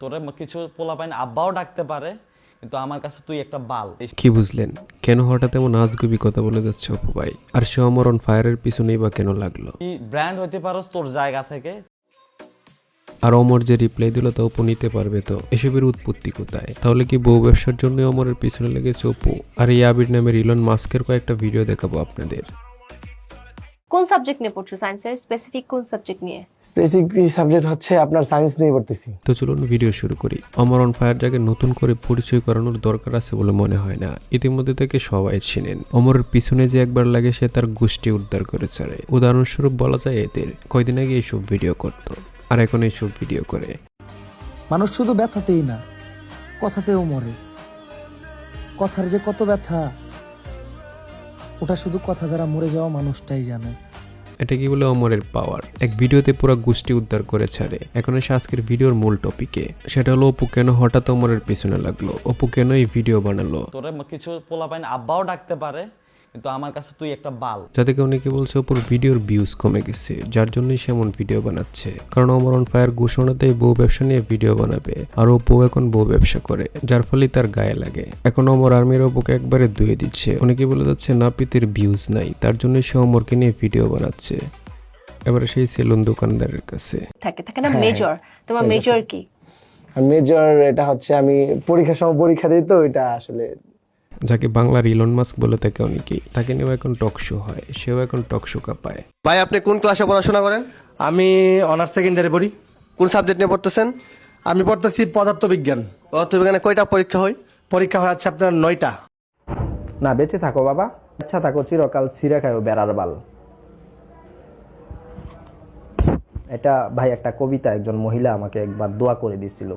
তোরে কিছু পোলাপাইন আব্বাও ডাকতে পারে, কিন্তু আমার কাছে তুই একটা বাল। কি বুঝলেন কেন হঠাৎ এমন আজগুবি কথা বলে যাচ্ছে অপু ভাই? আর সে অমর অন ফায়ারের পিছনেই বা কেন লাগলো? তুই ব্র্যান্ড হইতে পারস তোর জায়গা থেকে। আর অমর যে রিপ্লাই দিল তা অপু নিতে পারবে তো? এসবের উৎপত্তি কোথায়? তাহলে কি বউ ব্যবসার জন্য অমরের পিছনে লেগেছে অপু? আর এই আবির নামের ইলন মাস্কের কয়েকটা ভিডিও দেখাবো আপনাদের। কোন সাবজেক্ট নিয়ে পড়ছো? সায়েন্সের স্পেসিফিক কোন সাবজেক্ট নিয়ে? স্পেসিফিক সাবজেক্ট হচ্ছে আপনার সায়েন্স নিয়ে পড়তেছি। তো চলুন ভিডিও শুরু করি। অমর অন ফায়ার যাকে নতুন করে পরিচয় করানোর দরকার আছে বলে মনে হয় না। ইতিমধ্যে থেকে সবাই চিনেন। অমরের পিছনে যে একবার লাগে সে তার গোষ্ঠী উদ্ধার করে ছাড়ে। উদাহরণস্বরূপ বলা যায় এদের কয়দিন আগে এইসব ভিডিও করতো, আর এখন এইসব ভিডিও করে। মানুষ শুধু ব্যথাতেই না, কথাতেও মরে। কথার যে কত ব্যথা, ওটা শুধু কথা দ্বারা মরে যাওয়া মানুষটাই জানে। এটা কি বলে অমরের পাওয়ার? এক ভিডিওতে পুরো গোষ্ঠী উদ্ধার করে ছাড়ে। এখন এসে আজকের ভিডিওর মূল টপিকে, সেটা হলো অপু কেন হঠাৎ অমরের পিছনে লাগলো, অপু কেন এই ভিডিও বানালো। তোরে কিছু পোলাপাইন আব্বাও ডাকতে পারে, কিন্তু আমার কাছে তুই একটা বাল। যাদেরকে অনেকে বলছে অপুর ভিডিওর ভিউজ কমে গেছে, যার জন্যই সে এমন ভিডিও বানাচ্ছে। কারণ অমর অন ফায়ার ঘোষণাতেই বউ ব্যবসা নিয়ে ভিডিও বানাবে, আর অপু এখন বউ ব্যবসা করে, যার ফলে তার গায়ে লাগে। এখন অমর আর্মির অপুকে একবারে ধুয়ে দিচ্ছে। অনেকে বলে যাচ্ছে নাপিতের ভিউজ নাই, তার জন্যই সে অমরকে নিয়ে ভিডিও বানাচ্ছে। এবারে সেই সেলুন দোকানদারের কাছে থাকে থাকে না মেজর। তোমার মেজর কি? মেজর এটা হচ্ছে আমি পরীক্ষার সময় পরীক্ষা দিই, তো এটা আসলে যাকে বাংলার ইলন মাস্ক বলে থাকে অনেকেই, তাকে নিয়েও এখন টক শো হয়, সেও এখন টক শো কাঁপায়। ভাই আপনি কোন ক্লাসে পড়াশোনা করেন? আমি অনার্স সেকেন্ডারি পড়ি। কোন সাবজেক্ট নিয়ে পড়তেছেন? আমি পড়তেছি পদার্থবিজ্ঞান। পদার্থবিজ্ঞানে কয়টা পরীক্ষা হয়? পরীক্ষা হয়ে যাচ্ছে আপনার 9টা। না, বেঁচে থাকো বাবা, আচ্ছা থাকো চিরকাল, ছিঁড়ে খায়ও বেড়ার বাল। এটা ভাই একটা কবিতা, একজন মহিলা আমাকে একবার দোয়া করে দিছিল।